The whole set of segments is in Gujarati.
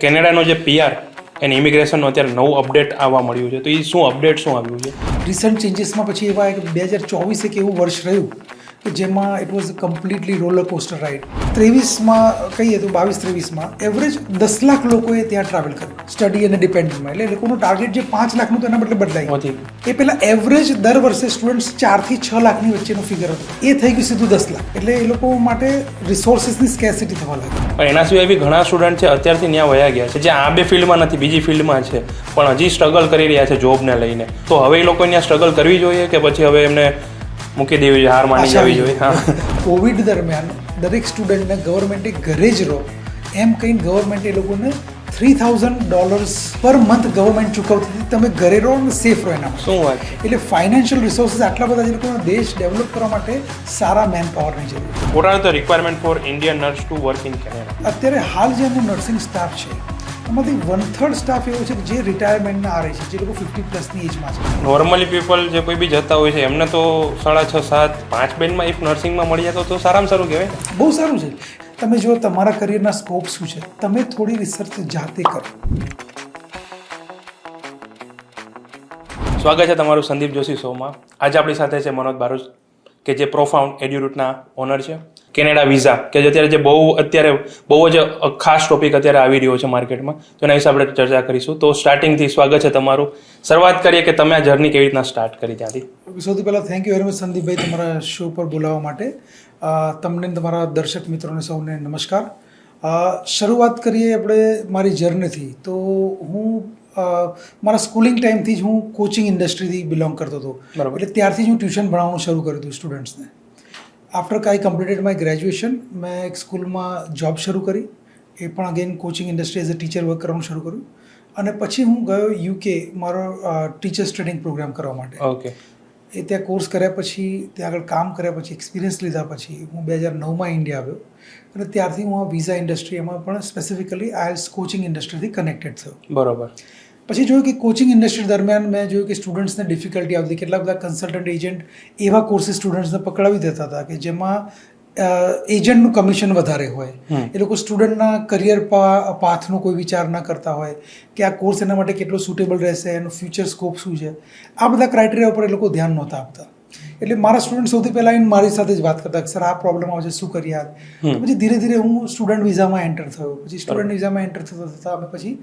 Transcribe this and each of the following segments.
કેનેડાનો જે પીઆર એને ઇમિગ્રેશનનો અત્યારે નવું અપડેટ આવવા મળ્યું છે, તો એ શું અપડેટ શું આવ્યું છે? રિસન્ટ ચેન્જીસમાં પછી એવા એક 2024 એક એવું વર્ષ રહ્યું કે જેમાં it was completely roller coaster ride. 23માં કહીએ તો 22-23માં એવરેજ 10 લાખ લોકોએ ત્યાં ટ્રાવેલ કર્યું સ્ટડી અને ડિપેન્ડન્ટમાં. એટલે એ લોકોનું ટાર્ગેટ જે 5 લાખનું તો એના બદલે બદલાય. એ પહેલાં એવરેજ દર વર્ષે સ્ટુડન્ટ્સ 4 થી 6 લાખની વચ્ચેનું ફિગર હતું, એ થઈ ગયું સીધું 10 લાખ. એટલે એ લોકો માટે રિસોર્સિસની સ્કેર્સિટી થવા લાગી. પણ એના સિવાય બી ઘણા સ્ટુડન્ટ છે અત્યારથી ત્યાં વયા ગયા છે, જે આ બે ફિલ્ડમાં નથી, બીજી ફિલ્ડમાં છે, પણ હજી સ્ટ્રગલ કરી રહ્યા છે જોબને લઈને. તો હવે એ લોકો ત્યાં સ્ટ્રગલ કરવી જોઈએ કે પછી હવે એમને મૂકી દેવી જોઈએ, હાર માની જવી જોઈએ? હા, કોવિડ દરમિયાન દરેક સ્ટુડન્ટને ગવર્મેન્ટે ઘરે જ રહો એમ કહીને ગવર્મેન્ટે એ લોકોને $3,000 પર મંથ ગવર્મેન્ટ ચૂકવતી હતી. તમે ઘરે રહો અને સેફ રહો એના. શું વાત છે! એટલે ફાઇનાન્શિયલ રિસોર્સિસ આટલા બધા જે લોકોનો દેશ ડેવલપ કરવા માટે સારા મેન પાવરની જરૂર છે. What are the requirement four Indian nurse to work in Canada? અત્યારે હાલ જે એમનો નર્સિંગ સ્ટાફ છે એમાંથી 1/3 સ્ટાફ એવો છે કે જે રિટાયરમેન્ટના આ રહે છે, જે લોકો 50+ એજમાં છે. નોર્મલી પીપલ જે કોઈ બી જતા હોય છે એમને તો 6.5, 7, 5 બેન્ડમાં ઇફ નર્સિંગમાં મળી જાય તો સારામાં સારું કહેવાય. બહુ સારું છે. તમે જો તમારા કરિયરના સ્કોપ શું છે, તમે થોડી રિસર્ચ જાતે કરો. સ્વાગત છે તમારું સંદીપ જોશી શોમાં. આજે આપણી સાથે છે મનોજ બારોજ, કે જે પ્રોફાઉન્ડ એડ્યુરૂટના ઓનર છે. કેનેડા વિઝા કે જે અત્યારે બહુ જ ખાસ ટોપિક અત્યારે આવી રહ્યો છે માર્કેટમાં, તો એના વિશે આપણે ચર્ચા કરીશું. તો સ્ટાર્ટિંગથી સ્વાગત છે તમારું. શરૂઆત કરીએ કે તમે આ જર્ની કેવી રીતના સ્ટાર્ટ કરી ત્યાંથી? સૌથી પહેલાં થેન્ક યુ વેરી મચ સંદીપભાઈ તમારા શો પર બોલાવવા માટે. તમને તમારા દર્શક મિત્રોને સૌને નમસ્કાર. શરૂઆત કરીએ આપણે મારી જર્નીથી. તો હું મારા સ્કૂલિંગ ટાઈમથી જ હું કોચિંગ ઇન્ડસ્ટ્રીથી બિલોંગ કરતો હતો. બરાબર. એટલે ત્યારથી જ હું ટ્યુશન ભણાવવાનું શરૂ કર્યું હતું સ્ટુડન્ટ્સને. After I completed my graduation, મેં એક સ્કૂલમાં જોબ શરૂ કરી. એ પણ again coaching industry as a teacher work કરવાનું શરૂ કર્યું. અને પછી હું ગયો UK મારો ટીચર્સ ટ્રેનિંગ પ્રોગ્રામ કરવા માટે. ઓકે. એ ત્યાં કોર્સ કર્યા પછી, ત્યાં આગળ કામ કર્યા પછી, એક્સપિરિયન્સ લીધા પછી હું 2009માં ઇન્ડિયા આવ્યો. અને ત્યારથી હું આ વિઝા ઇન્ડસ્ટ્રી, એમાં પણ સ્પેસિફિકલી IELTS કોચિંગ ઇન્ડસ્ટ્રીથી કનેક્ટેડ થયો. બરોબર. પછી જોયું કે કોચિંગ ઇન્ડસ્ટ્રી દરમિયાન મેં જોયું કે સ્ટુડન્ટ્સને ડિફિકલ્ટી આવતી. કેટલા બધા કન્સલ્ટન્ટ એજન્ટ એવા કોર્સીસ સ્ટુડન્ટ્સને પકડાવી દેતા હતા કે જેમાં એજન્ટનું કમિશન વધારે હોય. એ લોકો સ્ટુડન્ટના કરિયર પાથનો કોઈ વિચાર ના કરતા હોય કે આ કોર્સ એના માટે કેટલો સુટેબલ રહેશે, એનું ફ્યુચર સ્કોપ શું છે, આ બધા ક્રાઇટેરિયા ઉપર એ લોકો ધ્યાન નહોતા આપતા. એટલે મારા સ્ટુડન્ટ સૌથી પહેલાં આવીને મારી સાથે જ વાત કરતા કે સર આ પ્રોબ્લેમ આવે છે, શું કરીએ આ. પછી ધીરે ધીરે હું સ્ટુડન્ટ વિઝામાં એન્ટર થયો. પછી સ્ટુડન્ટ વિઝામાં એન્ટર થતાં અમે પછી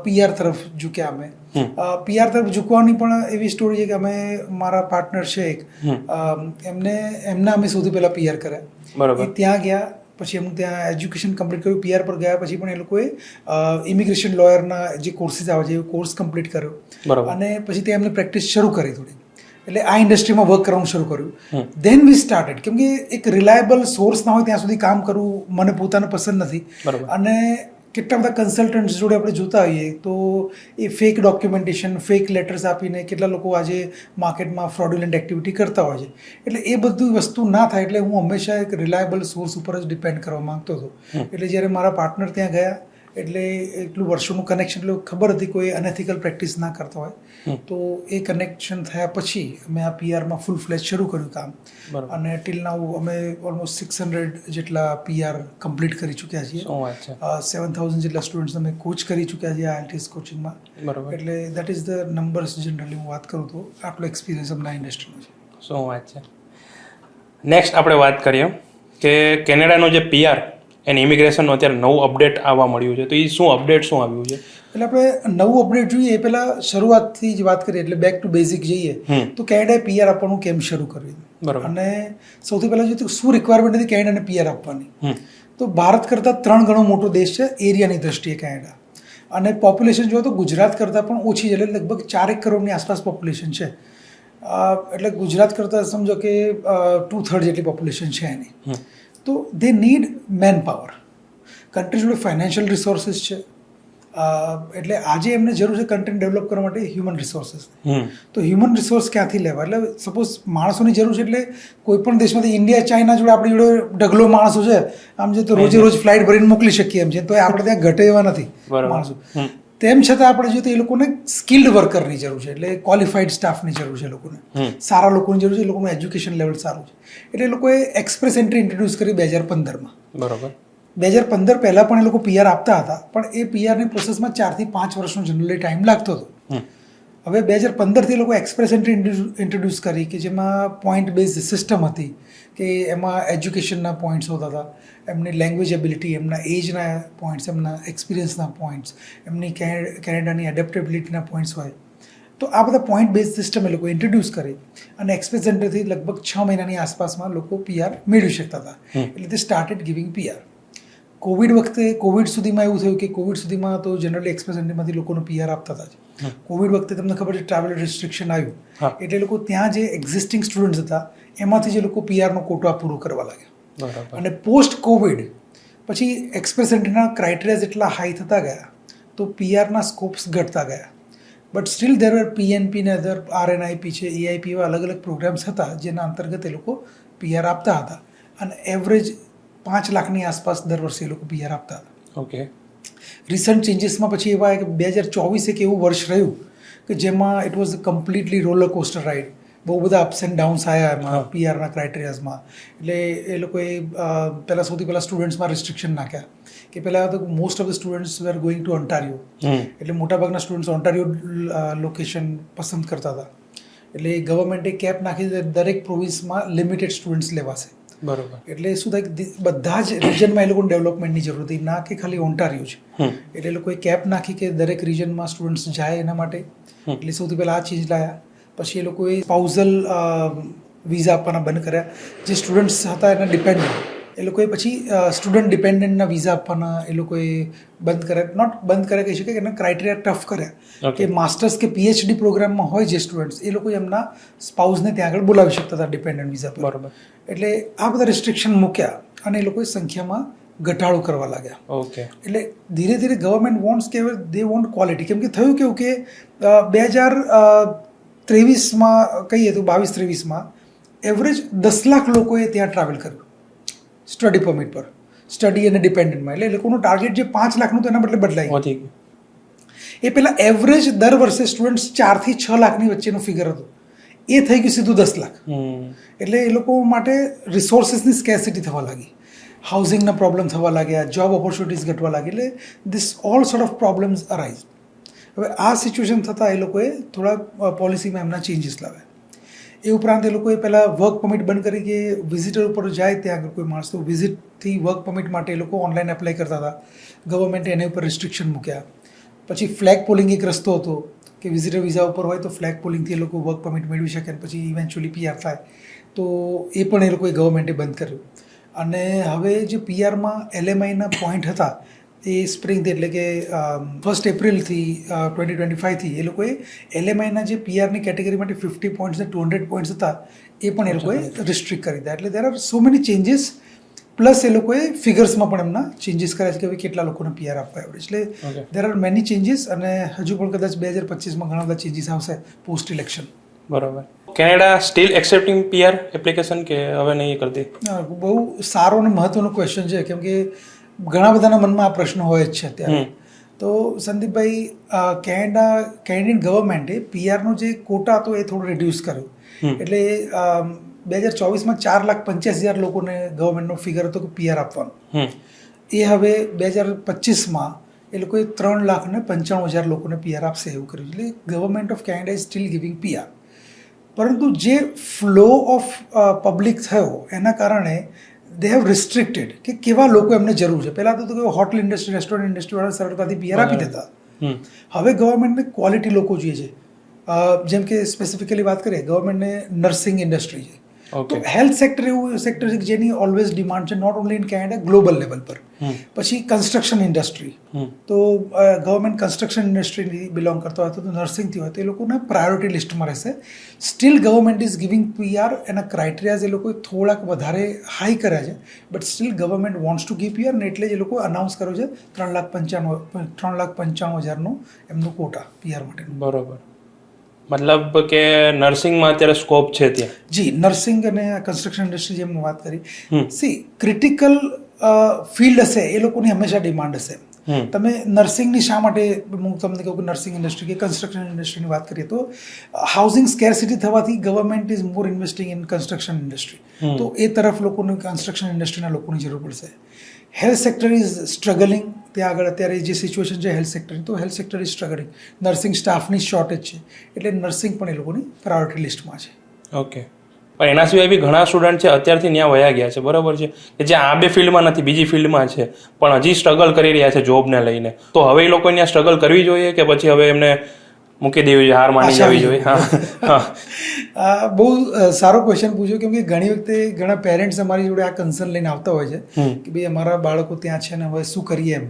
PR તરફ ઝૂક્યા. અમે PR તરફ ઝૂકવાની પણ એવી સ્ટોરી છે કે અમે, મારા પાર્ટનર છે એક, એમના અમે સૌથી પહેલાં PR કર્યા. બરાબર. ત્યાં ગયા પછી એમનું ત્યાં એજ્યુકેશન કમ્પ્લીટ કર્યું. PR પર ગયા પછી પણ એ લોકોએ ઇમિગ્રેશન લોયરના જે કોર્સીસ આવે છે એ કોર્સ કમ્પ્લીટ કર્યો. બરાબર. અને પછી ત્યાં એમને પ્રેક્ટિસ શરૂ કરી થોડી. એટલે આ ઇન્ડસ્ટ્રીમાં વર્ક કરવાનું શરૂ કર્યું. Then we started. કેમ કે એક રિલાયબલ સોર્સ ના હોય ત્યાં સુધી કામ કરવું મને પોતાને પસંદ નથી. બરાબર. અને કેટલા બધા કન્સલ્ટન્ટ્સ જોડે આપણે જોતા હોઈએ તો એ ફેક ડોક્યુમેન્ટેશન, ફેક લેટર્સ આપીને કેટલા લોકો આજે માર્કેટમાં ફ્રોડ્યુલન્ટ એક્ટિવિટી કરતા હોય છે. એટલે એ બધું વસ્તુ ના થાય એટલે હું હંમેશા એક રિલાયબલ સોર્સ ઉપર જ ડિપેન્ડ કરવા માંગતો હતો. એટલે જ્યારે મારા પાર્ટનર ત્યાં ગયા એટલે એટલું વર્ષોનું કનેક્શન, એટલે ખબર હતી કોઈ અનએથિકલ પ્રેક્ટિસ ના કરતા હોય. તો એ કનેક્શન થયા પછી મેં આ PRમાં ફૂલ ફ્લેજ શરૂ કર્યું કામ. અને ટિલ નાઉ અમે ઓલમોસ્ટ 600 જેટલા PR કમ્પ્લીટ કરી ચૂક્યા છીએ. 7,000 જેટલા સ્ટુડન્ટ્સ અમે કોચ કરી ચૂક્યા છીએ IELTS કોચિંગમાં. બરાબર. એટલે that is the numbers. Generally હું વાત કરું તો આટલો એક્સપિરિયન્સ અમને ઇન્ડસ્ટ્રીનો છે. શું વાત છે! નેક્સ્ટ આપણે વાત કરીએ કે કેનેડાનો જે PR એને ઇમિગ્રેશનનો અત્યારે નવું અપડેટ આવવા મળ્યું છે, તો એ શું અપડેટ શું આવ્યું છે? એટલે આપણે નવું અપડેટ જોઈએ એ પહેલાં શરૂઆતથી જ વાત કરીએ, એટલે બેક ટુ બેઝિક જઈએ તો કેનેડાએ PR આપવાનું કેમ શરૂ કર્યું. બરાબર. અને સૌથી પહેલાં જોઈએ તો શું રિક્વાયરમેન્ટ હતી કેનેડાને PR આપવાની. તો ભારત કરતાં 3 ગણો મોટો દેશ છે એરિયાની દ્રષ્ટિએ કેનેડા. અને પોપ્યુલેશન જોઈએ તો ગુજરાત કરતાં પણ ઓછી છે, એટલે લગભગ 4 કરોડની આસપાસ પોપ્યુલેશન છે. એટલે ગુજરાત કરતાં સમજો કે 2/3 જેટલી પોપ્યુલેશન છે એની. તો they need man power. Country જોડે ફાઇનાન્શિયલ રિસોર્સિસ છે. એટલે આજે એમને જરૂર છે કન્ટેન્ટ ડેવલપ કરવા માટે હ્યુમન રિસોર્સિસ. તો હ્યુમન રિસોર્સ ક્યાંથી લેવા? એટલે સપોઝ માણસોની જરૂર છે, એટલે કોઈ પણ દેશમાંથી ઇન્ડિયા, ચાઇના જોડે આપણી જોડે ઢગલો માણસો છે, આમ છે તો રોજે રોજ ફ્લાઇટ ભરીને મોકલી શકીએ એમ છે, તો આપણે ત્યાં ઘટે એવા નથી માણસો. તેમ છતાં આપણે જોઈએ તો એ લોકોને સ્કિલ્ડ વર્કરની જરૂર છે, એટલે ક્વોલિફાઈડ સ્ટાફની જરૂર છે. લોકોને સારા લોકોની જરૂર છે, એ લોકોનું એજ્યુકેશન લેવલ સારું છે. એટલે એ લોકોએ એક્સપ્રેસ એન્ટ્રી ઇન્ટ્રોડ્યુસ કરી 2015માં. બરાબર. 2015 પહેલાં પણ એ લોકો PR આપતા હતા, પણ એ PRની પ્રોસેસમાં 4 થી 5 વર્ષનો જનરલી ટાઈમ લાગતો હતો. હવે 2015થી એ લોકો એક્સપ્રેસ એન્ટ્રી ઇન્ટ્રોડ્યુસ કરી કે જેમાં પોઈન્ટ બેઝ સિસ્ટમ હતી, કે એમાં એજ્યુકેશનના પોઈન્ટ્સ હોતા હતા, એમની લેંગ્વેજ એબિલિટી, એમના એજના પોઈન્ટ્સ, એમના એક્સપિરિયન્સના પોઈન્ટ્સ, એમની કેનેડાની એડેપ્ટેબિલિટીના પોઈન્ટ્સ હોય. તો આ બધા પોઈન્ટ બેઝ સિસ્ટમ એ લોકો ઇન્ટ્રોડ્યુસ કરી અને એક્સપ્રેસ એન્ટ્રીથી લગભગ 6 મહિનાની આસપાસમાં લોકો PR મેળવી શકતા હતા. એટલે તે સ્ટાર્ટેડ ગિવિંગ PR. કોવિડ સુધીમાં એવું થયું કે કોવિડ સુધીમાં તો જનરલી એક્સપ્રેસ એન્ટ્રીમાંથી લોકોનો PR આપતા હતા. કોવિડ વખતે તમને ખબર છે ટ્રાવેલ રિસ્ટ્રિક્શન આવ્યું, એટલે લોકો ત્યાં જે એક્ઝિસ્ટિંગ સ્ટુડન્ટ્સ હતા એમાંથી જે લોકો PRનો કોટા પૂરો કરવા લાગ્યા. અને પોસ્ટ કોવિડ પછી એક્સપ્રેસ એન્ટ્રીના ક્રાઇટેરિયાઝ એટલા હાઈ થતા ગયા તો PRના સ્કોપ્સ ઘટતા ગયા. But still there R PNP ને અધર RNIP છે, EIP એવા અલગ અલગ પ્રોગ્રામ્સ હતા જેના અંતર્ગત એ લોકો PR આપતા હતા અને એવરેજ 5 લાખની આસપાસ દર વર્ષે એ લોકો PR આપતા હતા. ઓકે. રિસન્ટ ચેન્જીસમાં પછી એવા 2024 એક એવું વર્ષ રહ્યું કે જેમાં it was completely roller coaster ride. બહુ બધા અપ્સ એન્ડ ડાઉન્સ આવ્યા એમાં PRના ક્રાઇટેરિયાઝમાં. એટલે એ લોકોએ સૌથી પહેલાં સ્ટુડન્ટ્સમાં રિસ્ટ્રિક્શન નાખ્યા કે પહેલાં તો most of the students were going to Ontario, એટલે મોટાભાગના સ્ટુડન્ટ્સ ઓન્ટારિયો લોકેશન પસંદ કરતા હતા. એટલે ગવર્મેન્ટે કેપ નાખી દરેક પ્રોવિન્સમાં લિમિટેડ સ્ટુડન્ટ્સ લેવાશે. બરોબર. એટલે શું થાય, બધા જ રિજનમાં એ લોકોને ડેવલપમેન્ટની જરૂર હતી, ના કે ખાલી ઓન્ટારિયો છે. એટલે એ લોકોએ કેપ નાખી કે દરેક રિજનમાં સ્ટુડન્ટ્સ જાય એના માટે. એટલે સૌથી પહેલાં આ ચેન્જ લાયા. પછી એ લોકોએ સ્પાઉઝલ વિઝા આપવાના બંધ કર્યા. જે સ્ટુડન્ટ્સ હતા એના ડિપેન્ડન્ટ, એ લોકોએ પછી સ્ટુડન્ટ ડિપેન્ડન્ટના વિઝા આપવાના એ લોકોએ બંધ કર્યા. નોટ બંધ કર્યા કહી શકાય, એના ક્રાઇટેરિયા ટફ કર્યા કે માસ્ટર્સ કે PhD પ્રોગ્રામમાં હોય જે સ્ટુડન્ટ્સ, એ લોકો એમના સ્પાઉઝને ત્યાં આગળ બોલાવી શકતા હતા ડિપેન્ડન્ટ વિઝા પર. બરોબર. એટલે આ બધા રિસ્ટ્રિક્શન મૂક્યા અને એ લોકોએ સંખ્યામાં ઘટાડો કરવા લાગ્યા. ઓકે. એટલે ધીરે ધીરે ગવર્મેન્ટ વોન્ટ્સ કે દે વોન્ટ ક્વોલિટી. કેમ કે થયું કેવું કે 2023માં કહીએ તો 22-23માં એવરેજ 10 લાખ લોકોએ ત્યાં ટ્રાવેલ કર્યું સ્ટડી પરમિટ પર, સ્ટડી અને ડિપેન્ડન્ટમાં. એટલે એ લોકોનું ટાર્ગેટ જે 5 લાખનું તો એના બદલે બદલાઈ ગયું. એ પહેલાં એવરેજ દર વર્ષે સ્ટુડન્ટ્સ 4 થી 6 લાખની વચ્ચેનું ફિગર હતું, એ થઈ ગયું સીધું 10 લાખ. એટલે એ લોકો માટે રિસોર્સિસની સ્કેસિટી થવા લાગી, હાઉસિંગના પ્રોબ્લેમ થવા લાગ્યા, જોબ ઓપોર્ચ્યુનિટીઝ ઘટવા લાગી. એટલે this all sort of problems arise. હવે આ સિચ્યુએશન થતાં એ લોકોએ થોડા પોલિસીમાં એમના ચેન્જીસ લાવ્યા. એ ઉપરાંત એ લોકોએ પહેલાં વર્ક પરમિટ બંધ કરી કે વિઝિટર ઉપર જાય ત્યાં આગળ કોઈ માણસ તો વિઝિટથી વર્ક પરમિટ માટે એ લોકો ઓનલાઈન એપ્લાય કરતા હતા. ગવર્મેન્ટે એના ઉપર રિસ્ટ્રિક્શન મૂક્યા. પછી ફ્લેગ પોલિંગ એક રસ્તો હતો કે વિઝિટર વિઝા ઉપર હોય તો ફ્લેગ પોલિંગથી એ લોકો વર્ક પરમિટ મેળવી શકે અને પછી ઇવેન્ચ્યુઅલી PR થાય. તો એ પણ એ લોકોએ ગવર્મેન્ટે બંધ કર્યું. અને હવે જે PRમાં LMIના પોઈન્ટ હતા એ સ્પ્રિંગથી એટલે કે 1 એપ્રિલથી 2025થી એ લોકોએ LMIના જે PRની કેટેગરી માટે 50 પોઈન્ટ્સ ને 200 પોઈન્ટ્સ હતા એ પણ એ લોકોએ રિસ્ટ્રિક્ટ કરી દીધા. એટલે there are so many changes. Plus એ લોકોએ ફિગર્સમાં પણ એમના ચેન્જીસ કર્યા છે કે હવે કેટલા લોકોને PR આપવા એવરેજ. એટલે દેર આર મેની ચેન્જીસ અને હજુ પણ કદાચ 2025માં ઘણા બધા ચેન્જીસ આવશે પોસ્ટ ઇલેક્શન. બરોબર. Canada steel accepting PR application કે હવે નહીં કરતી? બહુ સારો અને મહત્વનો ક્વેશ્ચન છે, કેમ કે ઘણા બધાના મનમાં આ પ્રશ્ન હોય જ છે અત્યારે. તો સંદીપભાઈ, કેનેડિયન ગવર્મેન્ટે PRનો જે કોટા હતો એ થોડો રિડ્યુસ કર્યો. એટલે 2024માં 4,85,000 લોકોને ગવર્મેન્ટનો ફિગર હતો કે PR આપવાનો. એ હવે 2025માં એ લોકોએ 3,95,000 લોકોને PR આપશે એવું કર્યું. એટલે government of Canada is still giving PR. પરંતુ જે ફ્લો ઓફ પબ્લિક થયો એના કારણે દે હેવ રિસ્ટ્રિક્ટેડ કે કેવા લોકો એમને જરૂર છે. પહેલાં તો હોટેલ ઇન્ડસ્ટ્રી, રેસ્ટોરન્ટ ઇન્ડસ્ટ્રીવાળા સરળતાથી PR આપી દેતા. હવે ગવર્મેન્ટને ક્વોલિટી લોકો જોઈએ છે. જેમ કે સ્પેસિફિકલી વાત કરીએ, ગવર્મેન્ટને નર્સિંગ ઇન્ડસ્ટ્રી છે. તો હેલ્થ સેક્ટર એવું સેક્ટર છે જેની ઓલવેઝ ડિમાન્ડ છે, not only in Canada, global level પર. પછી કન્સ્ટ્રક્શન ઇન્ડસ્ટ્રી, તો ગવર્મેન્ટ કન્સ્ટ્રક્શન ઇન્ડસ્ટ્રીથી બિલોંગ કરતો હોય તો નર્સિંગથી હોય તો એ લોકોને પ્રાયોરિટી લિસ્ટમાં રહેશે. Steel government is giving PR. એના ક્રાઇટેરિયાઝ એ લોકોએ થોડાક વધારે હાઈ કર્યા છે, but still government wants to give PR ને એટલે જ એ લોકો અનાઉન્સ કર્યો છે 3,95,000નો એમનો કોટા PR માટેનો. બરોબર. મતલબ કે નર્સિંગમાં અત્યારે સ્કોપ છે ત્યાં? જી, નર્સિંગ અને કન્સ્ટ્રક્શન ઇન્ડસ્ટ્રી જેમ વાત કરી, ક્રિટિકલ ફિલ્ડ હશે એ લોકોની હંમેશા ડિમાન્ડ હશે. તમે નર્સિંગની શા માટે, હું તમને કહું કે નર્સિંગ ઇન્ડસ્ટ્રી કે કન્સ્ટ્રક્શન ઇન્ડસ્ટ્રીની વાત કરીએ તો હાઉસિંગ સ્કેરસિટી થવાથી government is more investing in construction industry. તો એ તરફ લોકોને કન્સ્ટ્રક્શન ઇન્ડસ્ટ્રીના લોકોની જરૂર પડશે. Health sector is struggling. ત્યાં આગળ અત્યારે જે સિચ્યુએશન છે હેલ્થ સેક્ટરની, તો health sector is struggling. Nursing સ્ટાફની શોર્ટેજ છે, એટલે નર્સિંગ પણ એ લોકોની પ્રાયોરિટી લિસ્ટમાં છે. ઓકે, પણ એના સિવાય બી ઘણા સ્ટુડન્ટ છે અત્યારથી ત્યાં વયા ગયા છે, બરાબર છે, કે જે આ બે ફિલ્ડમાં નથી, બીજી ફિલ્ડમાં છે, પણ હજી સ્ટ્રગલ કરી રહ્યા છે જોબને લઈને. તો હવે એ લોકો ત્યાં સ્ટ્રગલ કરવી જોઈએ કે પછી હવે એમને મૂકી દેવી જોઈએ, હાર માની જવી જોઈએ? બહુ સારો ક્વેશ્ચન પૂછ્યો, કેમ કે ઘણી વખતે ઘણા પેરેન્ટ્સ અમારી જોડે આ કન્સર્ન લઈને આવતા હોય છે કે ભાઈ અમારા બાળકો ત્યાં છે ને હવે શું કરીએ એમ.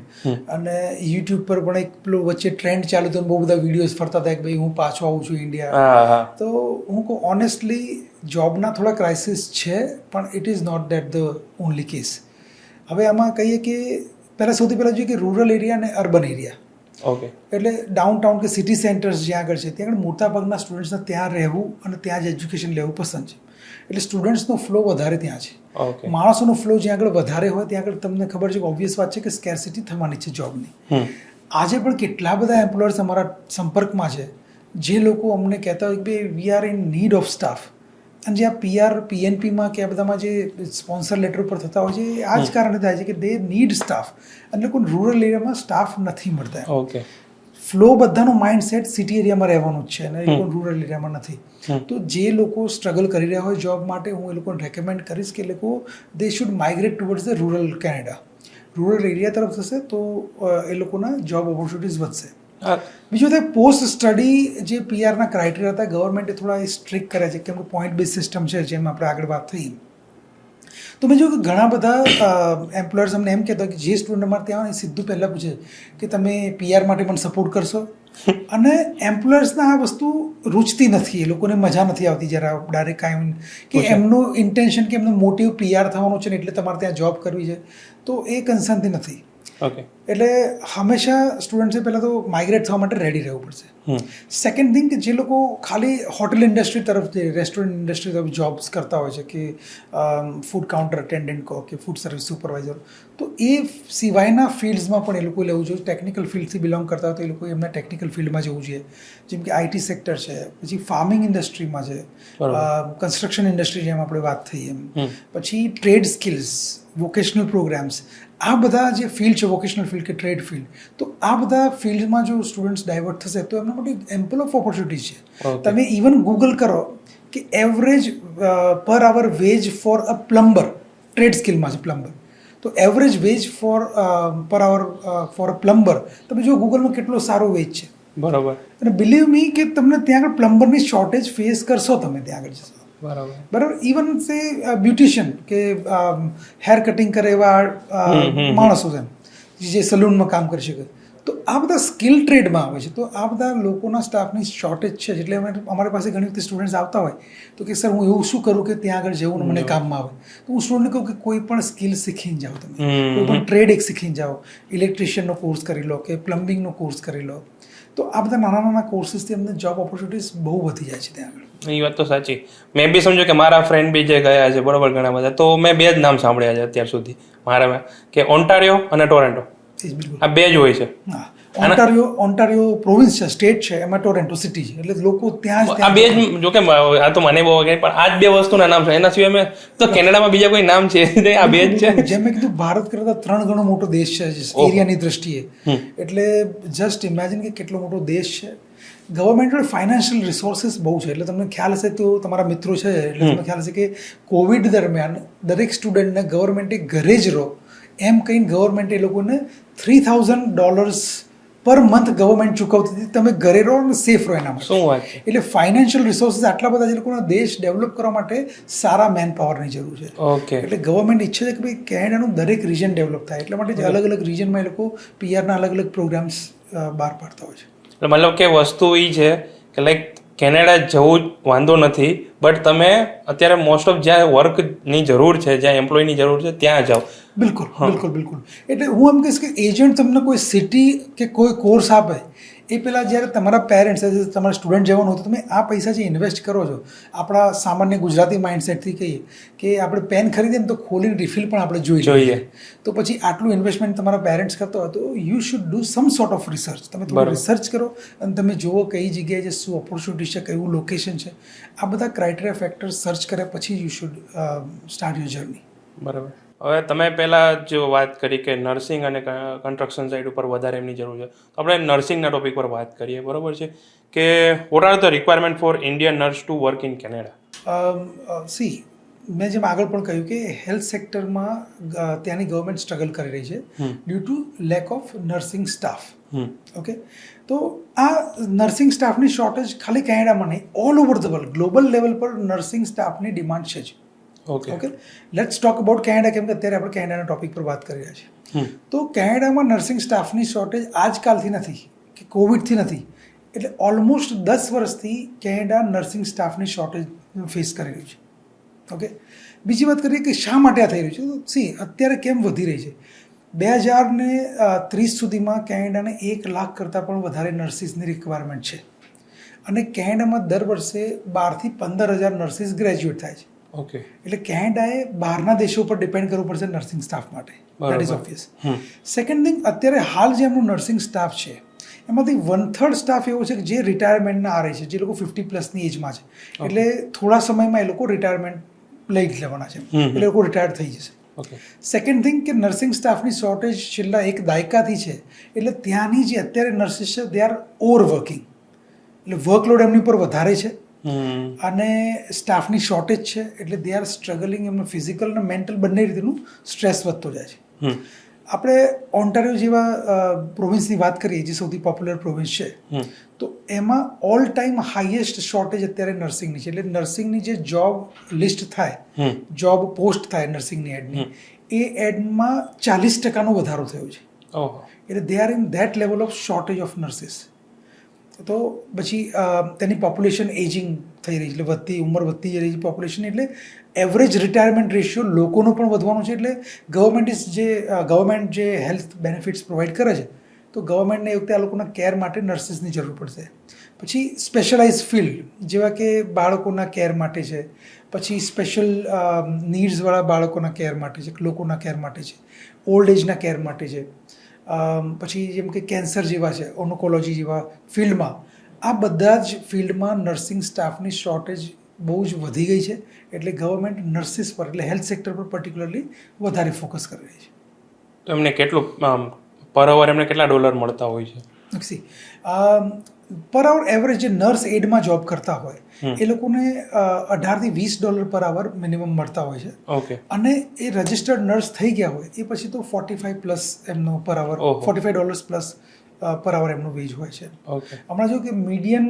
અને યુટ્યુબ પર પણ એક પેલું વચ્ચે ટ્રેન્ડ ચાલુ તો બહુ બધા વિડીયોઝ ફરતા હતા કે ભાઈ હું પાછો આવું છું ઇન્ડિયા. તો હું કહું ઓનેસ્ટલી જોબના થોડા ક્રાઇસિસ છે, પણ it is not that the only case. હવે આમાં કહીએ કે સૌથી પહેલાં જોઈએ કે રૂરલ એરિયા અને અર્બન એરિયા. ઓકે, એટલે ડાઉનટાઉન કે સિટી સેન્ટર્સ જ્યાં આગળ છે ત્યાં આગળ મોટાભાગના સ્ટુડન્ટ્સને ત્યાં રહેવું અને ત્યાં જ એજ્યુકેશન લેવું પસંદ છે. એટલે સ્ટુડન્ટ્સનો ફ્લો વધારે ત્યાં છે. માણસોનો ફ્લો જ્યાં આગળ વધારે હોય ત્યાં આગળ તમને ખબર છે કે ઓબ્વિયસ વાત છે કે સ્કેર્સિટી થવાની છે જોબની. આજે પણ કેટલા બધા એમ્પ્લોયર્સ અમારા સંપર્કમાં છે જે લોકો અમને કહેતા હોય કે we are in need of staff. અને જે આ PR PNPમાં કે આ બધામાં જે સ્પોન્સર લેટર ઉપર થતા હોય છે આ જ કારણે થાય છે કે દે નીડ સ્ટાફ, અને લોકો રૂરલ એરિયામાં સ્ટાફ નથી મળતા. ઓકે, ફ્લો બધાનો માઇન્ડસેટ સિટી એરિયામાં રહેવાનું જ છે અને એ લોકો રૂરલ એરિયામાં નથી. તો જે લોકો સ્ટ્રગલ કરી રહ્યા હોય જોબ માટે, હું એ લોકોને રેકમેન્ડ કરીશ કે એ લોકો they should migrate towards the rural Canada. Rural area તરફ થશે તો એ લોકોના જોબ ઓપોર્ચ્યુનિટીઝ વધશે. બીજું થાય પોસ્ટ સ્ટડી જે PRના ક્રાઇટેરિયા હતા ગવર્મેન્ટે થોડા સ્ટ્રિક્ટ કર્યા છે, કેમ કે પોઈન્ટ બેઝ સિસ્ટમ છે જેમ આપણે આગળ વાત થઈ. તો મેં જોયું કે ઘણા બધા એમ્પ્લોયર્સ અમને એમ કહેતા કે જે સ્ટુડન્ટ અમારે ત્યાં આવે એ સીધું પહેલાં પૂછે કે તમે PR માટે પણ સપોર્ટ કરશો. અને એમ્પ્લોયર્સને આ વસ્તુ રૂચતી નથી, એ લોકોને મજા નથી આવતી જરા ડાયરેક્ટ કાંઈ કે એમનું ઇન્ટેન્શન કે એમનો મોટિવ PR થવાનો છે ને એટલે તમારે ત્યાં જોબ કરવી છે, તો એ કન્સર્નથી નથી. ઓકે, એટલે હંમેશા સ્ટુડન્ટ્સે પહેલાં તો માઇગ્રેટ થવા માટે રેડી રહેવું પડશે. સેકન્ડ થિંગ કે જે લોકો ખાલી હોટેલ ઇન્ડસ્ટ્રી તરફ, રેસ્ટોરન્ટ ઇન્ડસ્ટ્રી તરફ જોબ્સ કરતા હોય છે કે ફૂડ કાઉન્ટર અટેન્ડન્ટ કહો કે ફૂડ સર્વિસ સુપરવાઇઝર, તો એ સિવાયના ફિલ્ડ્સમાં પણ એ લોકો લેવું જોઈએ. ટેકનિકલ ફિલ્ડથી બિલોંગ કરતા હોય તો એ લોકો એમના ટેકનિકલ ફિલ્ડમાં જવું જોઈએ, જેમ કે IT સેક્ટર છે, પછી ફાર્મિંગ ઇન્ડસ્ટ્રીમાં છે, કન્સ્ટ્રક્શન ઇન્ડસ્ટ્રી જેમ આપણે વાત થઈ એમ, પછી ટ્રેડ સ્કિલ્સ, વોકેશનલ પ્રોગ્રામ્સ, આ બધા જે ફિલ્ડ છે વોકેશનલ ફિલ્ડ કે ટ્રેડ ફિલ્ડ, તો આ બધા ફિલ્ડમાં જો સ્ટુડન્ટ્સ ડાયવર્ટ થશે તો એમના માટે એમ્પલ ઓફ ઓપોર્ચ્યુનિટી છે. તમે ઇવન ગૂગલ કરો કે average per hour wage for a plumber, trade સ્કિલમાં છે પ્લમ્બર, તો એવરેજ વેજ પર આવર ફોર અ પ્લમ્બર તમે જો ગૂગલમાં કેટલો સારો વેજ છે. બરાબર. અને બિલીવ મી કે તમને ત્યાં આગળ પ્લમ્બરની શોર્ટેજ ફેસ કરશો તમે ત્યાં આગળ જશો. બરાબર. ઇવન સે બ્યુટિશિયન કે હેર કટિંગ કરે એવા માણસો છે જે સલૂનમાં કામ કરી શકે, તો આ બધા સ્કિલ ટ્રેડમાં આવે છે. તો આ બધા લોકોના સ્ટાફની શોર્ટેજ છે, એટલે અમારી પાસે ઘણી વખતે સ્ટુડન્ટ્સ આવતા હોય તો કે સર હું એવું શું કરું કે ત્યાં આગળ જવું ને મને કામમાં આવે. તો હું સ્ટુડન્ટને કહું કે કોઈ પણ સ્કિલ શીખીને જાઓ, તમે કોઈ પણ ટ્રેડ એક શીખીને જાઓ, ઇલેક્ટ્રિશિયનનો કોર્સ કરી લો કે પ્લમ્બિંગનો કોર્સ કરી લો, તો આ બધા નાના નાના કોર્સીસથી અમને જોબ ઓપોર્ચ્યુનિટીઝ બહુ વધી જાય છે ત્યાં આગળ. એ વાત તો સાચી. મેં બી સમજો કે મારા ફ્રેન્ડ બી જે ગયા છે બરાબર ઘણા બધા, તો મેં બે જ નામ સાંભળ્યા છે અત્યાર સુધી મારામાં, કે ઓન્ટારિયો અને ટોરેન્ટો, આ બે જ હોય છે. હા, ઓન્ટારિયો પ્રોવિન્સ છે, સ્ટેટ છે, એમાં ટોરેન્ટો સિટી છે, એટલે લોકો ત્યાં જ આ બે જ, જો કે આ તો મને બહુ પણ આ જ બે વસ્તુના નામ છે, એના સિવાય મેં તો કેનેડામાં બીજા કોઈ નામ છે આ બે જ છે. જેમ મેં કીધું ભારત કરતાં 3 ગણો મોટો દેશ છે એરિયાની દ્રષ્ટિએ, એટલે જસ્ટ ઇમેજિન કે કેટલો મોટો દેશ છે. ગવર્મેન્ટ જોડે ફાઇનાન્શિયલ રિસોર્સિસ બહુ છે, એટલે તમને ખ્યાલ હશે તો તમારા મિત્રો છે એટલે તમને ખ્યાલ હશે કે કોવિડ દરમિયાન દરેક સ્ટુડન્ટને ગવર્મેન્ટે ઘરે જ રહો એમ કહીને ગવર્મેન્ટે એ લોકોને $3,000 પર મંથ ગવર્મેન્ટ ચૂકવતી હતી, તમે ઘરે રહો અને સેફ રહો એના માટે. શું વાત છે! એટલે ફાઇનાન્શિયલ રિસોર્સિસ આટલા બધા જે લોકોના દેશ ડેવલપ કરવા માટે સારા મેન પાવરની જરૂર છે. ઓકે, એટલે ગવર્મેન્ટ ઈચ્છે છે કે ભાઈ કેનેડાનું દરેક રીજન ડેવલપ થાય, એટલા માટે અલગ અલગ રીજનમાં એ લોકો PRના અલગ અલગ પ્રોગ્રામ્સ બહાર પાડતા હોય છે. એટલે મતલબ કે વસ્તુ એ છે કે લાઈક કેનેડા જવું વાંધો નથી, બટ તમે અત્યારે મોસ્ટ ઓફ જ્યાં વર્કની જરૂર છે, જ્યાં એમ્પ્લોયની જરૂર છે ત્યાં જાઓ. બિલકુલ બિલકુલ બિલકુલ. એટલે હું એમ કહીશ કે એજન્ટ તમને કોઈ સિટી કે કોઈ કોર્સ આપે એ પહેલાં જ્યારે તમારા પેરેન્ટ્સ તમારા સ્ટુડન્ટ જવાનું હોય તો તમે આ પૈસા જે ઇન્વેસ્ટ કરો છો, આપણા સામાન્ય ગુજરાતી માઇન્ડસેટથી કહીએ કે આપણે પેન ખરીદીએ ને તો ખોલીને રિફિલ પણ આપણે જોઈએ, તો પછી આટલું ઇન્વેસ્ટમેન્ટ તમારા પેરેન્ટ્સ કરતો હોય તો you should do sum sort of research. તમે થોડું રિસર્ચ કરો અને તમે જુઓ કઈ જગ્યાએ જે શું ઓપોર્ચ્યુનિટી છે, કયું લોકેશન છે, આ બધા ક્રાઇટેરિયા ફેક્ટર્સ સર્ચ કર્યા પછી you should start your journey. બરાબર. હવે તમે પહેલાં જો વાત કરી કે નર્સિંગ અને કન્સ્ટ્રક્શન સાઇડ ઉપર વધારે એમની જરૂર છે, તો આપણે નર્સિંગના ટોપિક પર વાત કરીએ, બરાબર છે કે what are the requirement four Indian nurse to work in Canada? C મેં જેમ આગળ પણ કહ્યું કે હેલ્થ સેક્ટરમાં ત્યાંની ગવર્મેન્ટ સ્ટ્રગલ કરી રહી છે due to lack of nursing staff. Okay, તો આ નર્સિંગ સ્ટાફની શોર્ટેજ ખાલી કેનેડામાં નહીં, all over the world global level પર નર્સિંગ સ્ટાફની ડિમાન્ડ છે જ. Okay, let's talk about Canada, કેમ કે અત્યારે આપણે કેનેડાના ટોપિક પર વાત કરી રહ્યા છીએ. તો કેનેડામાં નર્સિંગ સ્ટાફની શોર્ટેજ આજકાલથી નથી કે કોવિડથી નથી, એટલે ઓલમોસ્ટ 10 વર્ષથી કેનેડા નર્સિંગ સ્ટાફની શોર્ટેજ ફેસ કરી રહ્યું છે. ઓકે, બીજી વાત કરીએ કે શા માટે આ થઈ રહ્યું છે. તો સી અત્યારે કેમ વધી રહી છે, 2030 સુધીમાં કેનેડાને 1 લાખ કરતાં પણ વધારે નર્સિસની રિક્વાયરમેન્ટ છે, અને કેનેડામાં દર વર્ષે 12,000 થી 15,000 નર્સિસ ગ્રેજ્યુએટ થાય છે. ઓકે, એટલે કેનેડાએ બહારના દેશો પર ડિપેન્ડ કરવું પડશે નર્સિંગ સ્ટાફ માટે. That is obvious. Second thing, અત્યારે હાલ જે એમનું નર્સિંગ સ્ટાફ છે એમાંથી 1/3 સ્ટાફ એવો છે કે જે રિટાયરમેન્ટના આ રહે છે, જે લોકો 50+ એજમાં છે, એટલે થોડા સમયમાં એ લોકો રિટાયરમેન્ટ લઈ જ લેવાના છે, એટલે લોકો રિટાયર થઈ જશે. સેકન્ડ થિંગ કે નર્સિંગ સ્ટાફની શોર્ટેજ છેલ્લા 1 દાયકાથી છે, એટલે ત્યાંની જે અત્યારે નર્સિસ છે દે આર ઓવર વર્કિંગ, એટલે વર્કલોડ એમની ઉપર વધારે છે અને સ્ટાફની શોર્ટેજ છે, એટલે દે આર સ્ટ્રગલિંગ, એમનું ફિઝિકલ અને મેન્ટલ બંને રીતનું સ્ટ્રેસ વધતો જાય છે. આપણે ઓન્ટારિયો જેવા પ્રોવિન્સની વાત કરીએ, જે સૌથી પોપ્યુલર પ્રોવિન્સ છે, તો એમાં ઓલ ટાઈમ હાઈએસ્ટ શોર્ટેજ અત્યારે નર્સિંગની છે. એટલે નર્સિંગની જે જોબ લિસ્ટ થાય, જોબ પોસ્ટ થાય નર્સિંગની એડની, એ એડમાં 40% વધારો થયો છે. એટલે they are in that level of shortage of nurses. તો પછી તેની પોપ્યુલેશન એજિંગ થઈ રહી છે, એટલે ઉંમર વધતી જઈ રહી છે પોપ્યુલેશન, એટલે એવરેજ રિટાયરમેન્ટ રેશિયો લોકોનો પણ વધવાનો છે. એટલે ગવર્મેન્ટ જે હેલ્થ બેનિફિટ્સ પ્રોવાઈડ કરે છે, તો ગવર્મેન્ટને એ વખતે આ લોકોના કેર માટે નર્સિસની જરૂર પડશે. પછી સ્પેશિયલાઇઝ ફિલ્ડ જેવા કે બાળકોના કેર માટે છે, પછી સ્પેશિયલ નીડ્સવાળા બાળકોના કેર માટે છે, લોકોના કેર માટે છે, ઓલ્ડ એજના કેર માટે છે, પછી જેમ કે કેન્સર જેવા છે, ઓન્કોલોજી જેવા ફિલ્ડમાં, આ બધા જ ફિલ્ડમાં નર્સિંગ સ્ટાફની શોર્ટેજ બહુ જ વધી ગઈ છે. એટલે ગવર્મેન્ટ નર્સિસ પર, એટલે હેલ્થ સેક્ટર પર પર્ટિક્યુલરલી વધારે ફોકસ કરી રહી છે. તો એમને કેટલું પર અવર એમને કેટલા ડોલર મળતા હોય છે? સી પર અવર એવરેજ જે નર્સ એડમાં જોબ કરતા હોય એ લોકોને $18 થી $20 પર અવર મિનિમમ મળતા હોય છે. ઓકે, અને એ રજિસ્ટર્ડ નર્સ થઈ ગયા હોય એ પછી તો 45+ એમનો પર અવર, $45+ પર અવર એમનો વેજ હોય છે. હમણાં જો કે median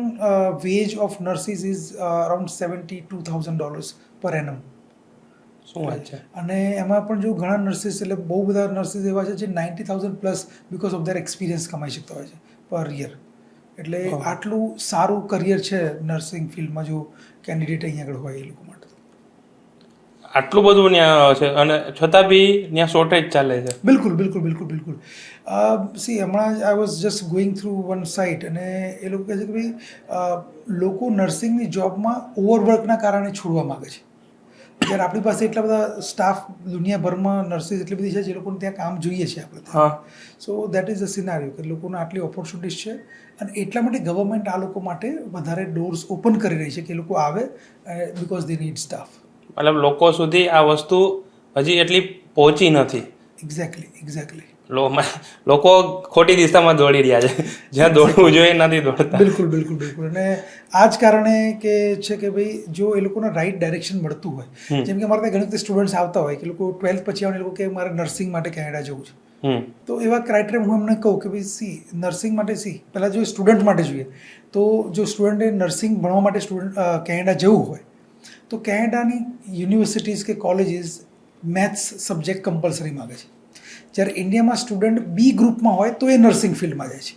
veg of nurses is around $72,000 પર એનમ. શું વાત છે? અને એમાં પણ જો ઘણા નર્સિસ, એટલે બહુ બધા નર્સિસ એવા છે જે $90,000+ બીકોઝ ઓફ ધેર એક્સપિરિયન્સ કમાઈ શકતા હોય છે પર યર. એટલે આટલું સારું કરિયર છે નર્સિંગ ફિલ્ડમાં જો કેન્ડિડેટ અહીંયા આગળ હોય એ લોકો માટે. આટલું બધું ત્યાં છે અને છતાં બી ત્યાં શોર્ટેજ ચાલે છે. બિલકુલ. સી હમણાં I was just going through one site, અને એ લોકો કહે છે કે ભાઈ લોકો નર્સિંગની જોબમાં ઓવરવર્કના કારણે છોડવા માગે છે. જ્યારે આપણી પાસે એટલા બધા સ્ટાફ દુનિયાભરમાં નર્સિસ એટલી બધી છે જે લોકોને ત્યાં કામ જોઈએ છે આપણે. સો દેટ ઇઝ અ સિનારિયો કે લોકોને આટલી ઓપોર્ચ્યુનિટીઝ છે, અને એટલા માટે ગવર્મેન્ટ આ લોકો માટે વધારે ડોર્સ ઓપન કરી રહી છે કે એ લોકો આવે, બિકોઝ દે નીડ સ્ટાફ. મતલબ લોકો સુધી આ વસ્તુ હજી એટલી પહોંચી નથી. એક્ઝેક્ટલી. લોકો ખોટી દિશામાં દોડી રહ્યા છે, જ્યાં દોડવું જોઈએ નથી દોડતા. બિલકુલ. અને આ જ કારણે કે છે કે ભાઈ જો એ લોકોને રાઈટ ડાયરેક્શન મળતું હોય, જેમ કે અમારે ત્યાં ઘણી બધી સ્ટુડન્ટ્સ આવતા હોય કે લોકો 12th પછી આવે, એ લોકો કે મારે નર્સિંગ માટે કેનેડા જવું છે, તો એવા ક્રાઇટેરિયા હું એમને કહું કે ભાઈ સી નર્સિંગ માટે પહેલાં જો સ્ટુડન્ટ માટે જોઈએ, તો જો સ્ટુડન્ટે નર્સિંગ ભણવા માટે કેનેડા જવું હોય તો કેનેડાની યુનિવર્સિટીઝ કે કોલેજીસ મેથ્સ સબ્જેક્ટ કમ્પલસરી માગે છે. જ્યારે ઇન્ડિયામાં સ્ટુડન્ટ બી ગ્રુપમાં હોય તો એ નર્સિંગ ફિલ્ડમાં જાય છે.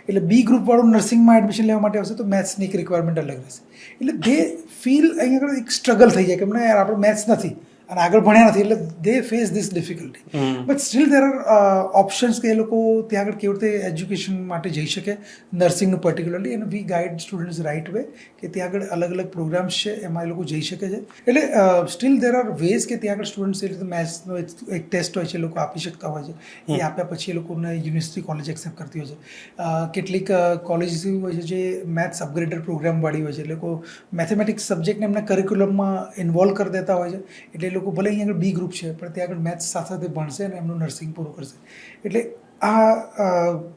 એટલે બી ગ્રુપવાળું નર્સિંગમાં એડમિશન લેવા માટે આવશે તો મેથ્સની એક રિક્વાયરમેન્ટ અલગ રહેશે. એટલે દે ફીલ અહીંયા આગળ એક સ્ટ્રગલ થઈ જાય કે એમને યાર આપણે મેથ્સ નથી અને આગળ ભણ્યા નથી, એટલે they face this difficulty. But still there are options કે એ લોકો ત્યાં આગળ કેવી રીતે એજ્યુકેશન માટે જઈ શકે, નર્સિંગનું પર્ટિક્યુલરલી, અને વી ગાઈડ સ્ટુડન્ટ્સ રાઇટ વે કે ત્યાં આગળ અલગ અલગ પ્રોગ્રામ્સ છે એમાં એ લોકો જઈ શકે છે. એટલે સ્ટીલ દેર આર વેઝ કે ત્યાં આગળ સ્ટુડન્ટ્સ એ રીતે મેથ્સનો એક ટેસ્ટ હોય છે એ લોકો આપી શકતા હોય છે. એ આપ્યા પછી એ લોકોને યુનિવર્સિટી કોલેજ એક્સેપ્ટ કરતી હોય છે. કેટલીક કોલેજીસ એવી હોય છે જે મેથ્સ અપગ્રેડેડ પ્રોગ્રામવાળી હોય છે, એટલે લોકો મેથેમેટિક્સ સબ્જેક્ટને એમના કરિક્યુલમમાં ઇન્વોલ્વ કરી દેતા હોય છે, એટલે એ લોકો લોકો ભલે અહીંયા આગળ બી ગ્રુપ છે પણ ત્યાં આગળ મેથ્સ સાથે સાથે ભણશે અને એમનું નર્સિંગ પૂરું કરશે. એટલે આ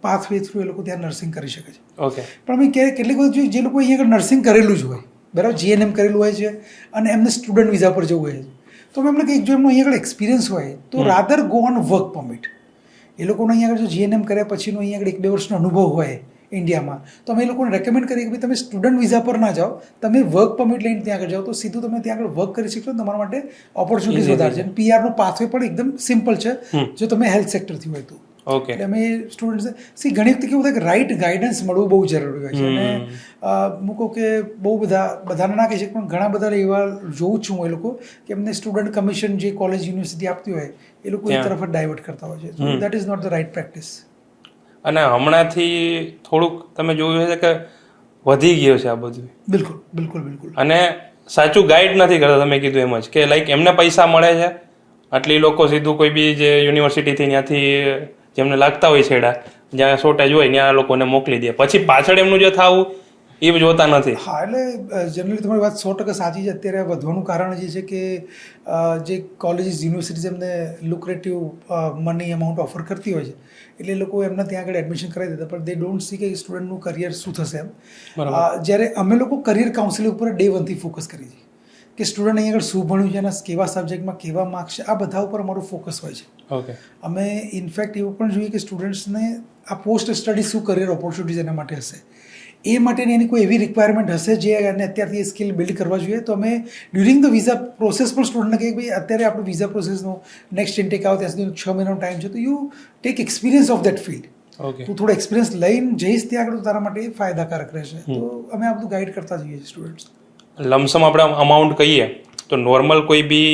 પાથવે થ્રુ એ લોકો ત્યાં નર્સિંગ કરી શકે છે. ઓકે. પણ અમે કેટલીક વખત જોઈએ જે લોકો અહીંયા આગળ નર્સિંગ કરેલું જ હોય, બરાબર, જીએનએમ કરેલું હોય છે અને એમને સ્ટુડન્ટ વિઝા પર જવું હોય છે, તો અમે એમને કંઈક જો એમનો અહીંયા આગળ એક્સપિરિયન્સ હોય તો rather go on work permit. એ લોકોને અહીંયા આગળ જો જીએનએમ કર્યા પછીનો અહીંયા આગળ 1-2 વર્ષનો અનુભવ હોય ઇન્ડિયામાં, તો અમે એ લોકોને રેકમેન્ડ કરીએ કે ભાઈ તમે સ્ટુડન્ટ વિઝા પર ના જાઓ, તમે વર્ક પરમિટ લઈને ત્યાં આગળ જાઓ તો સીધું તમે ત્યાં આગળ વર્ક કરી શકશો. તમારા માટે ઓપોર્ચ્યુનિટીઝ વધારે છે અને પીઆરનો પાથવે પણ એકદમ સિમ્પલ છે જો તમે હેલ્થ સેક્ટરથી હોય તો. ઓકે. એટલે અમે સ્ટુડન્ટ્સ ઘણી વખતે કેવું થાય કે રાઇટ ગાઈડન્સ મળવું બહુ જરૂરી હોય છે. અને મૂકો કે બહુ બધાને ના કહી શકે પણ ઘણા બધા એવા જોઉં છું હું એ લોકો કે એમને સ્ટુડન્ટ કમિશન જે કોલેજ યુનિવર્સિટી આપતી હોય એ લોકો એ તરફ જ ડાયવર્ટ કરતા હોય છે. So that is not the right practice. અને હમણાંથી થોડુંક તમે જોયું છે કે વધી ગયો છે આ બધું. બિલકુલ બિલકુલ બિલકુલ. અને સાચું ગાઈડ નથી કરતા, તમે કીધું એમ જ કે લાઈક એમને પૈસા મળે છે આટલી લોકો સીધું કોઈ બી જે યુનિવર્સિટીથી ત્યાંથી જેમને લાગતા હોય છેડા જ્યાં શોર્ટેજ હોય ત્યાં લોકોને મોકલી દે, પછી પાછળ એમનું જે થવું એ જોતા નથી. હા, એટલે જનરલી તમારી વાત 100% સાચી છે. અત્યારે વધવાનું કારણ જે છે કે જે કોલેજીસ યુનિવર્સિટીઝ એમને લુક્રેટિવ મની અમાઉન્ટ ઓફર કરતી હોય છે એટલે એ લોકો એમને ત્યાં આગળ એડમિશન કરાવી દેતા, પણ દે ડોન્ટ સી કે સ્ટુડન્ટનું કરિયર શું થશે એમ. જ્યારે અમે લોકો કરિયર કાઉન્સિલિંગ ઉપર ડે 1 થી ફોકસ કરીએ છીએ કે સ્ટુડન્ટ અહીંયા આગળ શું ભણ્યું છે, એના કેવા સબ્જેક્ટમાં કેવા માર્ક્સ છે, આ બધા ઉપર અમારું ફોકસ હોય છે. ઓકે. અમે ઇનફેક્ટ એવું પણ જોઈએ કે સ્ટુડન્ટ્સને આ પોસ્ટ સ્ટડી શું કરિયર ઓપોર્ચ્યુનિટીઝ એના માટે હશે, એ માટેની એની કોઈ એવી રિક્વાયરમેન્ટ હશે જે એને અત્યારથી એ સ્કિલ બિલ્ડ કરવા જોઈએ. તો અમે ડ્યુરિંગ ધ વિઝા પ્રોસેસ પણ સ્ટુડન્ટને કહીએ ભાઈ અત્યારે આપણું વિઝા પ્રોસેસનો નેક્સ્ટ ઇન્ટેક આવે ત્યાં સુધી 6 મહિનાનો ટાઈમ છે, તો you take experience of that field. Okay. તું થોડો એક્સપિરિયન્સ લઈને જઈશ ત્યાં આગળ તારા માટે ફાયદાકારક રહેશે. તો અમે આ બધું ગાઈડ કરતા જઈએ છીએ સ્ટુડન્ટ્સ. લમસમ આપણે અમાઉન્ટ કહીએ તો નોર્મલ કોઈ બી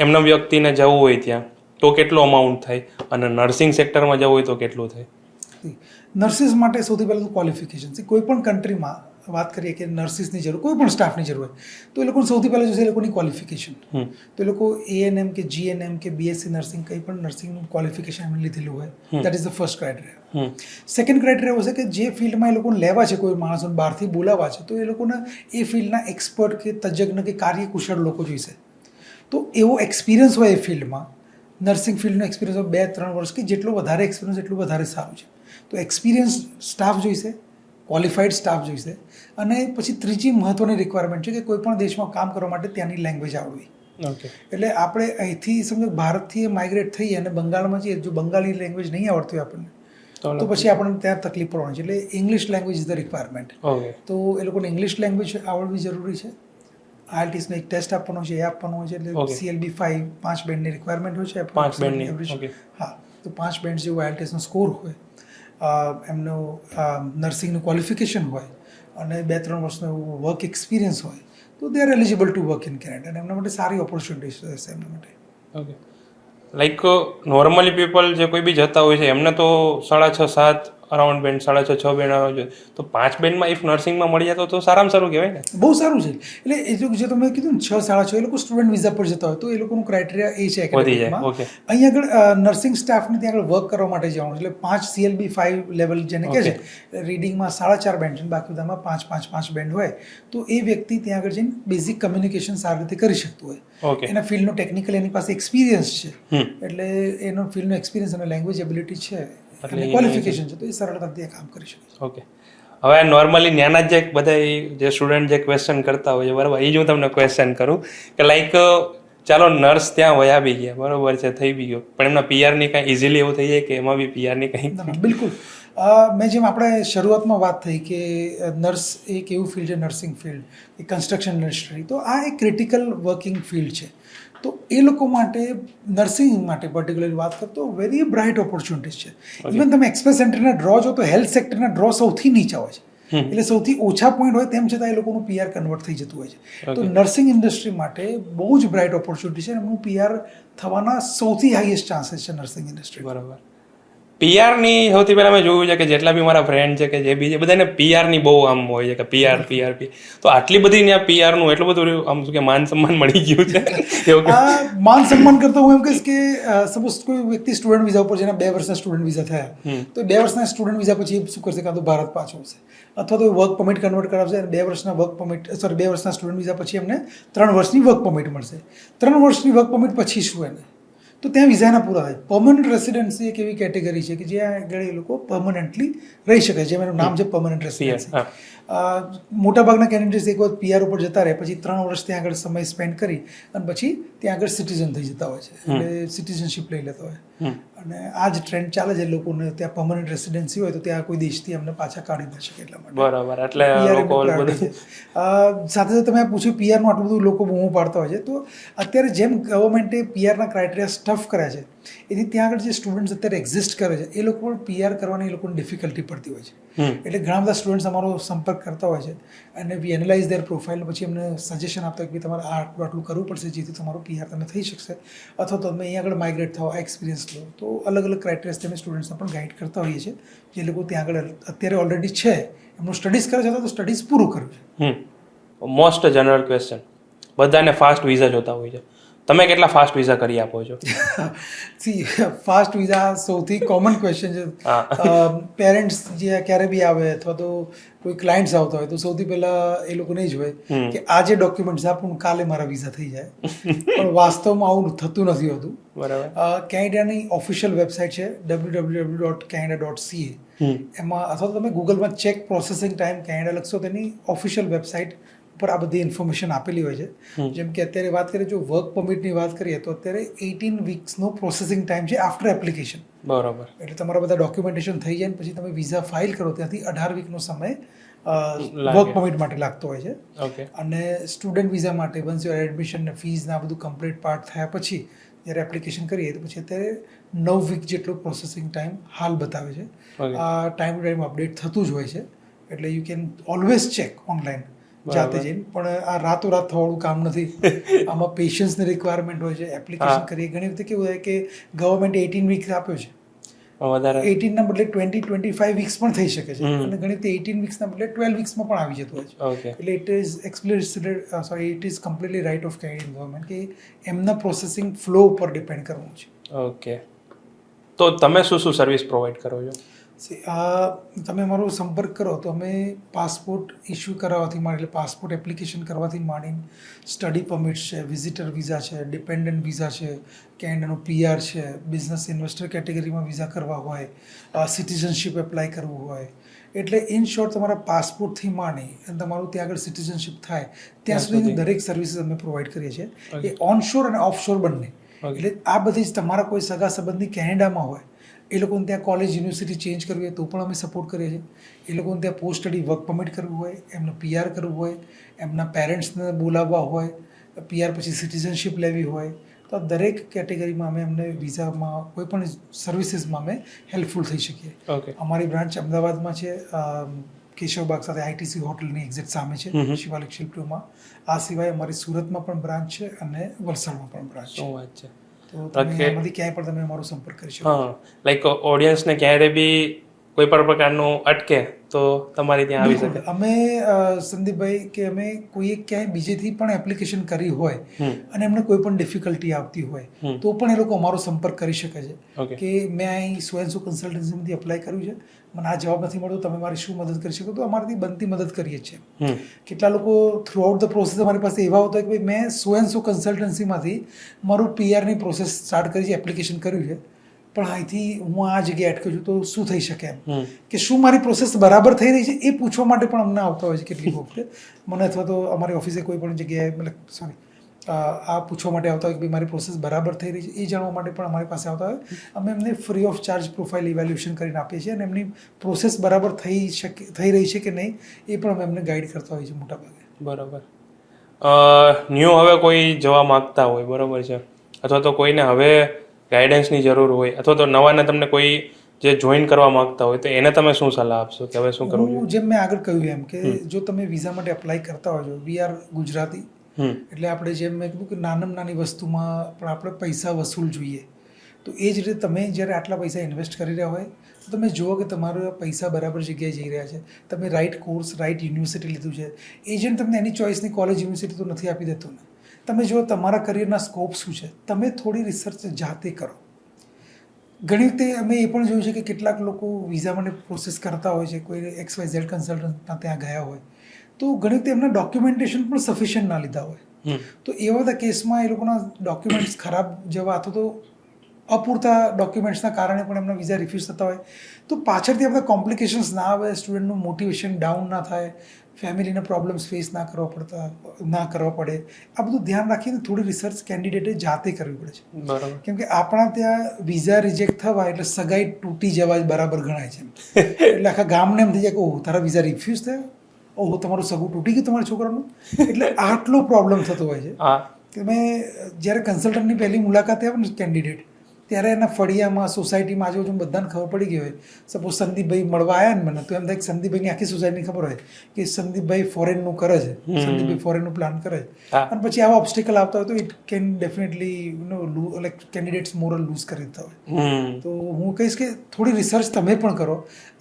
એમના વ્યક્તિને જવું હોય ત્યાં તો કેટલો અમાઉન્ટ થાય અને નર્સિંગ સેક્ટરમાં જવું હોય તો કેટલું થાય? નર્સિસ માટે સૌથી પહેલાં તો ક્વોલિફિકેશન છે. કોઈ પણ કન્ટ્રીમાં વાત કરીએ કે નર્સિસની જરૂર, કોઈ પણ સ્ટાફની જરૂર હોય તો એ લોકોને સૌથી પહેલાં જોશે એ લોકોની ક્વોલિફિકેશન. તો એ લોકો એએનએમ કે જીએનએમ કે બીએસસી નર્સિંગ કંઈ પણ નર્સિંગનું ક્વોલિફિકેશન એમને લીધેલું હોય, that is the first criteria. Second criteria હશે કે જે ફિલ્ડમાં એ લોકોને લેવા છે, કોઈ માણસોને બહારથી બોલાવવા છે, તો એ લોકોને એ ફિલ્ડના એક્સપર્ટ કે તજજ્ઞ કે કાર્યકુશળ લોકો જોઈશે. તો એવો એક્સપિરિયન્સ હોય એ ફિલ્ડમાં, નર્સિંગ ફિલ્ડનો એક્સપિરિયન્સ હોય 2-3 વર્ષ, કે જેટલો વધારે એક્સપિરિયન્સ એટલું વધારે સારું છે. તો એક્સપિરિયન્સ સ્ટાફ જોઈશે, ક્વોલિફાઈડ સ્ટાફ જોઈશે, અને પછી ત્રીજી મહત્ત્વની રિક્વાયરમેન્ટ છે કે કોઈ પણ દેશમાં કામ કરવા માટે ત્યાંની લેંગ્વેજ આવડવી. ઓકે. એટલે આપણે અહીંથી સમજો ભારતથી માઇગ્રેટ થઈએ અને બંગાળમાં જઈએ, જો બંગાળી લેંગ્વેજ નહીં આવડતી હોય આપણને તો પછી આપણને ત્યાં તકલીફ પડવાની છે. એટલે English language is the requirement. Okay. તો એ લોકોને ઇંગ્લિશ લેંગ્વેજ આવડવી જરૂરી છે. IELTSનો એક ટેસ્ટ આપવાનો છે, એ આપવાનો હોય છે. એટલે CLB 5 બેન્ડની રિક્વાયરમેન્ટ હોય છે. 5 બેન્ડની. હા, તો 5 બેન્ડ જેવો IELTSનો સ્કોર હોય, એમનું નર્સિંગનું ક્વોલિફિકેશન હોય અને 2-3 વર્ષનો એવું વર્ક એક્સપિરિયન્સ હોય તો they are eligible to work in Canada અને એમના માટે સારી ઓપોર્ચ્યુનિટીઝ રહેશે એમના માટે. ઓકે. લાઈક નોર્મલી પીપલ જે કોઈ બી જતા હોય છે એમને તો 6.5-7 અરાઉન્ડ બેન્ડ, 6.5-6 બેન્ડ આવે છે, તો 5 બેન્ડમાં ઇફ નર્સિંગમાં મળી જાય તો સારામાં સારું કહેવાય ને. બહુ સારું છે. એટલે એ જે તમે કીધું ને 6-6.5 એ લોકો સ્ટુડન્ટ વિઝા પર જતા હોય તો એ લોકોનું ક્રાઇટેરિયા એ છે એકેડેમિકમાં. અહીંયા આગળ નર્સિંગ સ્ટાફને ત્યાં આગળ વર્ક કરવા માટે જવાનું, એટલે 5 CLB 5 લેવલ જેને કહે છે, રીડિંગમાં 4.5 બેન્ડ છે, બાકી બધામાં 5 બેન્ડ હોય, તો એ વ્યક્તિ ત્યાં આગળ જઈને બેઝિક કમ્યુનિકેશન સારી રીતે કરી શકતું હોય. એના ફિલ્ડનો ટેકનિકલ એની પાસે એક્સપિરિયન્સ છે, એટલે એનો ફિલ્ડનો એક્સપિરિયન્સ અને લેંગ્વેજ એબિલિટી છે, ક્વોલિફિકેશન છે, તો એ સરળતાથી કામ કરી શકે. ઓકે. હવે નોર્મલી ત્યાંના જે બધા જે સ્ટુડન્ટ જે ક્વેશ્ચન કરતા હોય છે, બરાબર, એ જ હું તમને ક્વેશ્ચન કરું કે લાઈક ચાલો નર્સ ત્યાં વયા બી ગયા, બરાબર છે, થઈ બી ગયો, પણ એમના પીઆરની કાંઈ ઇઝીલી એવું થઈ જાય કે એમાં બી પીઆરની કંઈ? બિલકુલ. મેં જેમ આપણે શરૂઆતમાં વાત થઈ કે નર્સ એક એવું ફિલ્ડ છે, નર્સિંગ ફિલ્ડ, એ કન્સ્ટ્રક્શન ઇન્ડસ્ટ્રી, તો આ એક ક્રિટિકલ વર્કિંગ ફિલ્ડ છે. તો એ લોકો માટે નર્સિંગ માટે પર્ટિક્યુલરલી વાત કરતો વેરી બ્રાઇટ ઓપોર્ચ્યુનિટીઝ છે. ઇવન તમે એક્સપ્રેસ સેન્ટરના ડ્રો જો તો હેલ્થ સેક્ટરના ડ્રો સૌથી નીચા હોય છે, એટલે સૌથી ઓછા પોઈન્ટ હોય તેમ છતાં એ લોકોનું પીઆર કન્વર્ટ થઈ જતું હોય છે. તો નર્સિંગ ઇન્ડસ્ટ્રી માટે બહુ જ બ્રાઇટ ઓપોર્ચ્યુનિટી છે, એમનું પીઆર થવાના સૌથી હાઈએસ્ટ ચાન્સીસ છે નર્સિંગ ઇન્ડસ્ટ્રી. બરાબર. પીઆરની સૌથી પહેલા મેં જોયું છે કે જેટલા બી મારા ફ્રેન્ડ છે કે જે બી છે બધાને પીઆરની બહુ આમ હોય છે કે પીઆર તો આટલી બધી ત્યાં પીઆરનું એટલું બધું આમ શું કે માન સન્માન મળી ગયું છે એવું કે માન સન્માન કરતા હું એમ કહીશ કે સપોઝ કોઈ વ્યક્તિ સ્ટુડન્ટ વિઝા ઉપર જેના 2 વર્ષના સ્ટુડન્ટ વિઝા થયા તો 2 વર્ષના સ્ટુડન્ટ વિઝા પછી શું કરશે કાં તો ભારત પાછો આવશે અથવા તો વર્ક પરમિટ કન્વર્ટ કરાવશે અને 2 વર્ષના વર્ક પરમિટ 2 વર્ષના સ્ટુડન્ટ વિઝા પછી એમને 3 વર્ષની વર્ક પરમિટ મળશે 3 વર્ષની વર્ક પરમિટ પછી શું એને તો ત્યાં વિઝાના પૂરા થાય પર્મનન્ટ રેસિડેન્સી એક એવી કેટેગરી છે કે જ્યાં આગળ એ લોકો પર્મનન્ટલી રહી શકે જેમ એનું નામ છે પર્મનન્ટ રેસિડેન્સી મોટાભાગના કેન્ડિડેટ્સ એક વખત પીઆર ઉપર જતા રહે પછી 3 વર્ષ ત્યાં આગળ સમય સ્પેન્ડ કરી અને પછી ત્યાં આગળ સિટીઝન થઈ જતા હોય છે એટલે સિટીઝનશીપ લઈ લેતા હોય અને આ જ ટ્રેન્ડ ચાલે છે લોકોને ત્યાં પર્મનન્ટ રેસિડેન્સી હોય તો ત્યાં કોઈ દેશથી અમને પાછા કાઢી ના શકે એટલા માટે બરાબર એટલે લોકો સાથે સાથે તમે પૂછ્યું પીઆરનું આટલું બધું લોકો બૂમો પાડતા હોય છે તો અત્યારે જેમ ગવર્મેન્ટે પીઆરના ક્રાઇટેરિયા સ્ટફ કર્યા છે એથી ત્યાં આગળ જે સ્ટુડન્ટ્સ અત્યારે એક્ઝિસ્ટ કરે છે એ લોકો પણ પીઆર કરવાની એ લોકોને ડિફિકલ્ટી પડતી હોય છે એટલે ઘણા બધા સ્ટુડન્ટ્સ અમારો સંપર્ક કરતા હોય છે અને વી એનાલાઇઝ દેર પ્રોફાઇલ પછી એમને સજેશન આપતા હોય કે તમારે આટલું કરવું પડશે જેથી તમારું પીઆર તમે થઈ શકશે અથવા તો તમે અહીંયા આગળ માઇગ્રેટ થાઓ એક્સપિરિયન્સ લો તો અલગ અલગ ક્રાઇટેરિયા તમે સ્ટુડન્ટ્સને પણ ગાઈડ કરતા હોઈએ છીએ જે લોકો ત્યાં આગળ અત્યારે ઓલરેડી છે એમનું સ્ટડીઝ કરે છે અથવા તો સ્ટડીઝ પૂરું કર્યું છે મોસ્ટ જનરલ ક્વેશ્ચન બધાને ફાસ્ટ વિઝા જોતા હોય છે તમે કેટલા ફાસ્ટ વિઝા કરી આપો છો સી ફાસ્ટ વિઝા સૌથી કોમન ક્વેશ્ચન છે પેરેન્ટ્સ જે ક્યારે બી આવે અથવા તો કોઈ ક્લાયન્ટ્સ આવતા હોય તો સૌથી પહેલા એ લોકો નહીં જ હોય કે આ જે ડોક્યુમેન્ટ્સ આપું કાલે મારા વિઝા થઈ જાય પણ વાસ્તવમાં આવું થતું નથી હોતું બરાબર કેનેડાની ઓફિશિયલ વેબસાઇટ છે www.canada.ca એમાં અથવા તો તમે ગૂગલમાં ચેક પ્રોસેસિંગ ટાઈમ કેનેડા લખશો તેની ઓફિશિયલ વેબસાઇટ ઉપર આ બધી ઇન્ફોર્મેશન આપેલી હોય છે જેમ કે અત્યારે વાત કરીએ જો વર્ક પરમિટની વાત કરીએ તો અત્યારે 18 વીક્સનો પ્રોસેસિંગ ટાઈમ છે આફ્ટર એપ્લિકેશન બરાબર એટલે તમારા બધા ડોક્યુમેન્ટેશન થઈ જાય પછી તમે વિઝા ફાઇલ કરો ત્યાંથી 18 વીકનો સમય વર્ક પરમિટ માટે લાગતો હોય છે અને સ્ટુડન્ટ વિઝા માટે વન્સ યોર એડમિશન ને ફીઝ ને આ બધું કમ્પ્લીટ પાર્ટ થયા પછી જ્યારે એપ્લિકેશન કરીએ તો પછી અત્યારે 9 વીક જેટલો પ્રોસેસિંગ ટાઈમ હાલ બતાવે છે આ ટાઈમ ટુ ટાઈમ અપડેટ થતું જ હોય છે એટલે you can always check online જાતે જઈને પણ આ રાતોરાત થવાનું કામ નથી આમાં પેશન્સની રિક્વાયરમેન્ટ હોય છે એપ્લિકેશન કરીએ ઘણી વખતે કેવું હોય કે ગવર્મેન્ટે 18 વીક્સ આપ્યો છે વધારે 18 ના બદલે 20-25 વીક્સ પણ થઈ શકે છે અને ઘણી વખતે 18 વીક્સના બદલે 12 વીક્સમાં પણ આવી જતું હોય છે એટલે it is completely right of Canadian government કે એમના પ્રોસેસિંગ ફ્લો ઉપર ડિપેન્ડ કરવું છે ઓકે તો તમે શું સર્વિસ પ્રોવાઈડ કરો છો તમે અમારો સંપર્ક કરો તો અમે પાસપોર્ટ ઇસ્યુ કરાવવાથી માંડી એટલે પાસપોર્ટ એપ્લિકેશન કરવાથી માંડીને સ્ટડી પરમિટ છે વિઝિટર વિઝા છે ડિપેન્ડન્ટ વિઝા છે કેનેડાનો પીઆર છે બિઝનેસ ઇન્વેસ્ટર કેટેગરીમાં વિઝા કરવા હોય સિટીઝનશીપ એપ્લાય કરવું હોય એટલે ઇન શોર્ટ તમારા પાસપોર્ટથી માંડી અને તમારું ત્યાં આગળ સિટીઝનશીપ થાય ત્યાં સુધીની દરેક સર્વિસીસ અમે પ્રોવાઈડ કરીએ છીએ એ ઓનશોર અને ઓફશોર બંને એટલે આ બધી જ તમારા કોઈ સગા સંબંધી કેનેડામાં હોય એ લોકોને ત્યાં કોલેજ યુનિવર્સિટી ચેન્જ કરવી હોય તો પણ અમે સપોર્ટ કરીએ છીએ એ લોકોને ત્યાં પોસ્ટ સ્ટડી વર્ક પરમિટ કરવું હોય એમને પીઆર કરવું હોય એમના પેરેન્ટ્સને બોલાવવા હોય પીઆર પછી સિટીઝનશીપ લેવી હોય તો આ દરેક કેટેગરીમાં અમે એમને વિઝામાં કોઈ પણ સર્વિસીસમાં અમે હેલ્પફુલ થઈ શકીએ અમારી બ્રાન્ચ અમદાવાદમાં છે કેશવબાગ સાથે આઈટીસી હોટલની એક્ઝેક્ટ સામે છે શિવાલિક શિલ્પીઓમાં આ સિવાય અમારી સુરતમાં પણ બ્રાન્ચ છે અને વલસાડમાં પણ બ્રાન્ચ છે તો તમે એમાંથી ક્યાંય પણ તમે અમારો સંપર્ક કરી શકો લાઈક ઓડિયન્સને ક્યારે બી કોઈ પણ પ્રકારનું અટકે તો તમારી ત્યાં આવી શકે અમે સંદીપભાઈ કે અમે કોઈએ ક્યાંય બીજેથી પણ એપ્લિકેશન કરી હોય અને એમને કોઈ પણ ડિફિકલ્ટી આવતી હોય તો પણ એ લોકો અમારો સંપર્ક કરી શકે છે કે મેં અહીં સોએન્સો કન્સલ્ટન્સીમાંથી એપ્લાય કર્યું છે મને આ જવાબ નથી મળતો તમે મારી શું મદદ કરી શકો તો અમારાથી બનતી મદદ કરીએ છીએ કેટલા લોકો થ્રુ આઉટ ધ પ્રોસેસ અમારી પાસે એવા હોતા કે ભાઈ મેં સોએન્સો કન્સલ્ટન્સીમાંથી મારું પીઆરની પ્રોસેસ સ્ટાર્ટ કરી છે એપ્લિકેશન કર્યું છે પણ અહીંથી હું આ જગ્યાએ અટક્યો છું તો શું થઈ શકે એમ કે શું મારી પ્રોસેસ બરાબર થઈ રહી છે એ પૂછવા માટે પણ અમને આવતા હોય છે કેટલીક વખતે મને અથવા તો અમારી ઓફિસે કોઈ પણ જગ્યાએ મતલબ આ પૂછવા માટે આવતા હોય કે ભાઈ મારી પ્રોસેસ બરાબર થઈ રહી છે એ જાણવા માટે પણ અમારી પાસે આવતા હોય અમે એમને free of charge profile evaluation કરીને આપીએ છીએ અને એમની પ્રોસેસ બરાબર થઈ રહી છે કે નહીં એ પણ અમે એમને ગાઈડ કરતા હોઈએ છીએ મોટાભાગે બરાબર ન્યૂ હવે કોઈ જવા માગતા હોય બરાબર છે અથવા તો કોઈને હવે ગાઈડન્સની જરૂર હોય અથવા તો નવાને તમને કોઈ જે જોઈન કરવા માંગતા હોય તો એને તમે શું સલાહ આપશો કે હવે શું કરવું જોઈએ જેમ મેં આગળ કહ્યું એમ કે જો તમે વિઝા માટે એપ્લાય કરતા હોય છો વી આર ગુજરાતી એટલે આપણે જેમ મેં કીધું કે નાનામાં નાની વસ્તુમાં પણ આપણે પૈસા વસૂલ જોઈએ તો એ જ રીતે તમે જ્યારે આટલા પૈસા ઇન્વેસ્ટ કરી રહ્યા હોય તો તમે જુઓ કે તમારા પૈસા બરાબર જગ્યાએ જઈ રહ્યા છે, તમે રાઇટ કોર્સ રાઇટ યુનિવર્સિટી લીધું છે. એજન્ટ તમને એની ચોઇસની કોલેજ યુનિવર્સિટી તો નથી આપી દેતું ને. તમે જો તમારા કરિયરના સ્કોપ શું છે, તમે થોડી રિસર્ચ જાતે કરો. ઘણી વખતે અમે એ પણ જોયું છે કે કેટલાક લોકો વિઝા માટે પ્રોસેસ કરતા હોય છે, કોઈ XYZ કન્સલ્ટન્ટના ત્યાં ગયા હોય તો ઘણી વખતે એમના ડોક્યુમેન્ટેશન પણ સફિશિયન્ટ ના લીધા હોય. તો એવા બધા કેસમાં એ લોકોના ડોક્યુમેન્ટ્સ ખરાબ જેવા અથવા તો અપૂરતા ડોક્યુમેન્ટ્સના કારણે પણ એમના વિઝા રિફ્યુઝ થતા હોય. તો પાછળથી આ બધા કોમ્પ્લિકેશન્સ ના આવે, સ્ટુડન્ટનું મોટિવેશન ડાઉન ના થાય, ફેમિલીના પ્રોબ્લેમ્સ ફેસ ના કરવા પડે. આ બધું ધ્યાન રાખીને થોડી રિસર્ચ કેન્ડિડેટે જાતે કરવી પડે છે. બરાબર. કેમ કે આપણા ત્યાં વિઝા રિજેક્ટ થવા એટલે સગાઈ તૂટી જવા જ બરાબર ગણાય છે. એટલે આખા ગામને એમ થઈ જાય કે ઓહ તારા વિઝા રિફ્યુઝ થયા, ઓહ તમારું સગું તૂટી ગયું તમારા છોકરાનું. એટલે આટલો પ્રોબ્લેમ થતો હોય છે. કે મેં જ્યારે કન્સલ્ટન્ટની પહેલી મુલાકાતે આવે ને કેન્ડિડેટ, ત્યારે એના ફળિયામાં સોસાયટીમાં આજુબાજુ બધાને ખબર પડી ગઈ હોય. સપોઝ સંદીપભાઈ મળવા આવ્યા ને મને, તો એમ થાય કે સંદીપભાઈની આખી સોસાયટીની ખબર હોય કે સંદીપભાઈ ફોરેનનું કરે છે, સંદીપભાઈ ફોરેનનું પ્લાન કરે છે. અને પછી આવા ઓબ્સ્ટિકલ આવતા હોય તો it can definitely like candidates moral lose કરી દેતા હોય. તો હું કહીશ કે થોડી રિસર્ચ તમે પણ કરો.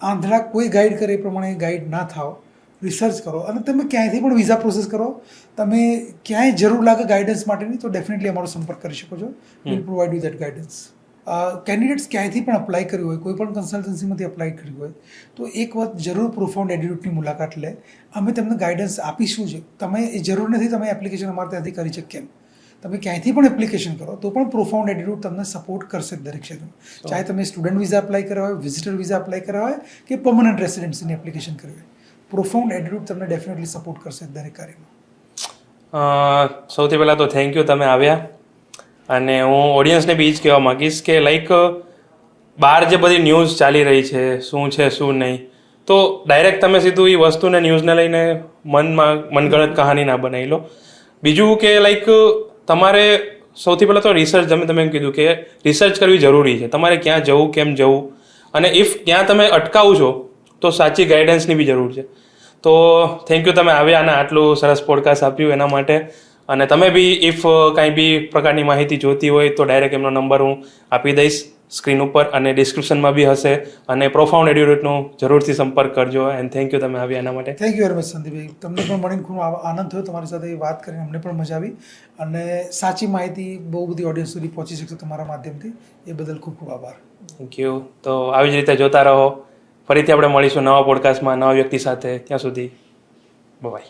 આંધળા કોઈ ગાઈડ કરે એ પ્રમાણે ગાઈડ ના થાઓ, રિસર્ચ કરો. અને તમે ક્યાંયથી પણ વિઝા પ્રોસેસ કરો, તમે ક્યાંય જરૂર લાગે ગાઈડન્સ માટેની તો ડેફિનેટલી અમારો સંપર્ક કરી શકો છો. Will provide you that guidance. Candidates ક્યાંયથી પણ અપ્લાય કર્યું હોય, કોઈ પણ કન્સલ્ટન્સીમાંથી અપ્લાય કર્યું હોય તો એક વખત જરૂર પ્રોફાઉન્ડ એડ્યુટની મુલાકાત લે. અમે તમને ગાઈડન્સ આપીશું છે. તમે એ જરૂર નથી તમે એપ્લિકેશન અમારે ત્યાંથી કરી છે કેમ, તમે ક્યાંયથી પણ એપ્લિકેશન કરો તો પણ પ્રોફાઉન્ડ એડ્યુટ તમને સપોર્ટ કરશે દરેક ક્ષેત્રમાં. ચાહે તમે સ્ટુડન્ટ વિઝા અપ્લાય કર્યા હોય, વિઝિટર વિઝા અપ્લાય કર્યા હોય કે પરમનન્ટ રેસિડેન્સીની એપ્લિકેશન કરી હોય, પ્રોફાઉન્ડ એડ્યુટ તમને ડેફિનેટલી સપોર્ટ કરશે દરેક કાર્યમાં. સૌથી પહેલાં તો થેન્ક યુ, તમે આવ્યા. અને હું ઓડિયન્સને બી જ કહેવા માગીશ કે લાઈક બહાર જે બધી ન્યૂઝ ચાલી રહી છે, શું છે શું નહીં, તો ડાયરેક્ટ તમે સીધું એ વસ્તુને ન્યૂઝને લઈને મનગણત કહાની ના બનાવી લો. બીજું કે લાઈક તમારે સૌથી પહેલાં તો રિસર્ચ, તમે એમ કીધું કે રિસર્ચ કરવી જરૂરી છે. તમારે ક્યાં જવું, કેમ જવું, અને ઇફ ક્યાં તમે અટકાવો છો તો સાચી ગાઈડન્સની બી જરૂર છે. તો થેન્ક યુ તમે આવ્યા અને આટલું સરસ પોડકાસ્ટ આપ્યું એના માટે. અને તમે બી ઇફ કાંઈ બી પ્રકારની માહિતી જોતી હોય તો ડાયરેક્ટ એમનો નંબર હું આપી દઈશ સ્ક્રીન ઉપર અને ડિસ્ક્રિપ્શનમાં બી હશે. અને પ્રોફાઉન્ડ એડ્યુટનો જરૂરથી સંપર્ક કરજો. એન્ડ થેન્ક યુ તમે આવ્યા એના માટે. થેન્ક યુ વેરી મચ સંદીપભાઈ. તમને પણ મળીને ખૂબ આનંદ થયો, તમારી સાથે વાત કરીને અમને પણ મજા આવી. અને સાચી માહિતી બહુ બધી ઓડિયન્સ સુધી પહોંચી શકશે તમારા માધ્યમથી, એ બદલ ખૂબ ખૂબ આભાર. Thank you. તો આવી જ રીતે જોતા રહો. ફરીથી આપણે મળીશું નવા પોડકાસ્ટમાં નવા વ્યક્તિ સાથે. ત્યાં સુધી બાય.